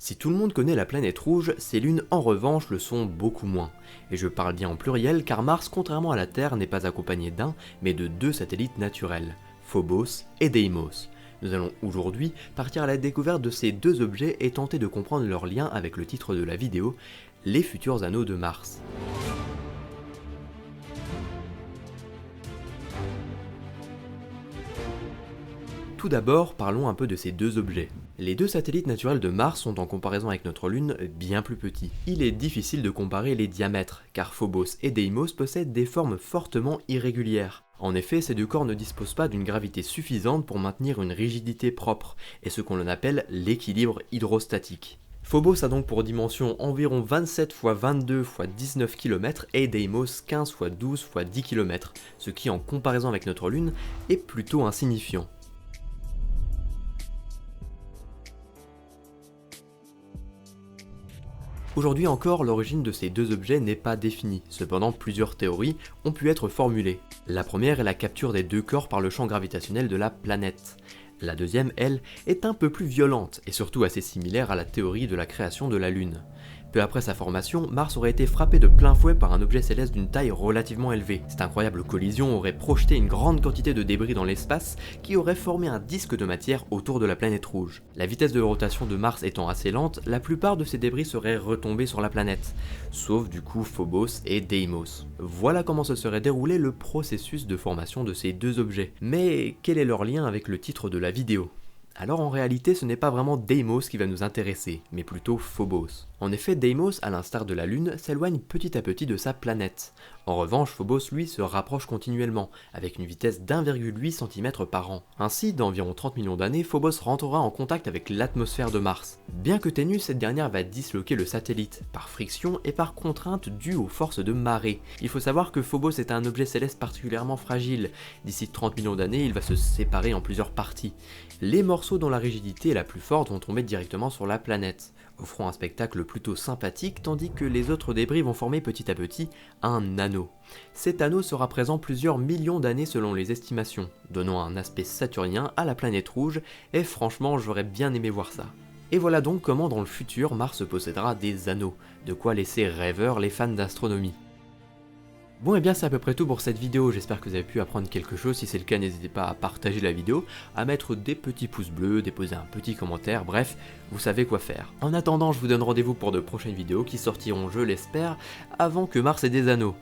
Si tout le monde connaît la planète rouge, ses lunes en revanche le sont beaucoup moins. Et je parle bien en pluriel car Mars, contrairement à la Terre, n'est pas accompagné d'un, mais de deux satellites naturels, Phobos et Deimos. Nous allons aujourd'hui partir à la découverte de ces deux objets et tenter de comprendre leur lien avec le titre de la vidéo, les futurs anneaux de Mars. Tout d'abord, parlons un peu de ces deux objets. Les deux satellites naturels de Mars sont en comparaison avec notre Lune bien plus petits. Il est difficile de comparer les diamètres, car Phobos et Deimos possèdent des formes fortement irrégulières. En effet, ces deux corps ne disposent pas d'une gravité suffisante pour maintenir une rigidité propre, et ce qu'on appelle l'équilibre hydrostatique. Phobos a donc pour dimension environ 27 x 22 x 19 km et Deimos 15 x 12 x 10 km, ce qui en comparaison avec notre Lune est plutôt insignifiant. Aujourd'hui encore, l'origine de ces deux objets n'est pas définie, cependant plusieurs théories ont pu être formulées. La première est la capture des deux corps par le champ gravitationnel de la planète. La deuxième, elle, est un peu plus violente et surtout assez similaire à la théorie de la création de la Lune. Peu après sa formation, Mars aurait été frappé de plein fouet par un objet céleste d'une taille relativement élevée. Cette incroyable collision aurait projeté une grande quantité de débris dans l'espace qui aurait formé un disque de matière autour de la planète rouge. La vitesse de rotation de Mars étant assez lente, la plupart de ces débris seraient retombés sur la planète, sauf du coup Phobos et Deimos. Voilà comment se serait déroulé le processus de formation de ces deux objets. Mais quel est leur lien avec le titre de la vidéo ? Alors en réalité ce n'est pas vraiment Deimos qui va nous intéresser, mais plutôt Phobos. En effet, Deimos, à l'instar de la Lune, s'éloigne petit à petit de sa planète. En revanche, Phobos lui se rapproche continuellement, avec une vitesse d'1,8 cm par an. Ainsi, d'environ 30 millions d'années, Phobos rentrera en contact avec l'atmosphère de Mars. Bien que ténue, cette dernière va disloquer le satellite, par friction et par contrainte due aux forces de marée. Il faut savoir que Phobos est un objet céleste particulièrement fragile. D'ici 30 millions d'années, il va se séparer en plusieurs parties. Les morceaux dont la rigidité est la plus forte vont tomber directement sur la planète, offrant un spectacle plutôt sympathique, tandis que les autres débris vont former petit à petit un anneau. Cet anneau sera présent plusieurs millions d'années selon les estimations, donnant un aspect saturnien à la planète rouge, et franchement j'aurais bien aimé voir ça. Et voilà donc comment dans le futur Mars possédera des anneaux, de quoi laisser rêveurs les fans d'astronomie. Bon et bien c'est à peu près tout pour cette vidéo, j'espère que vous avez pu apprendre quelque chose, si c'est le cas n'hésitez pas à partager la vidéo, à mettre des petits pouces bleus, déposer un petit commentaire, bref, vous savez quoi faire. En attendant je vous donne rendez-vous pour de prochaines vidéos qui sortiront je l'espère avant que Mars ait des anneaux.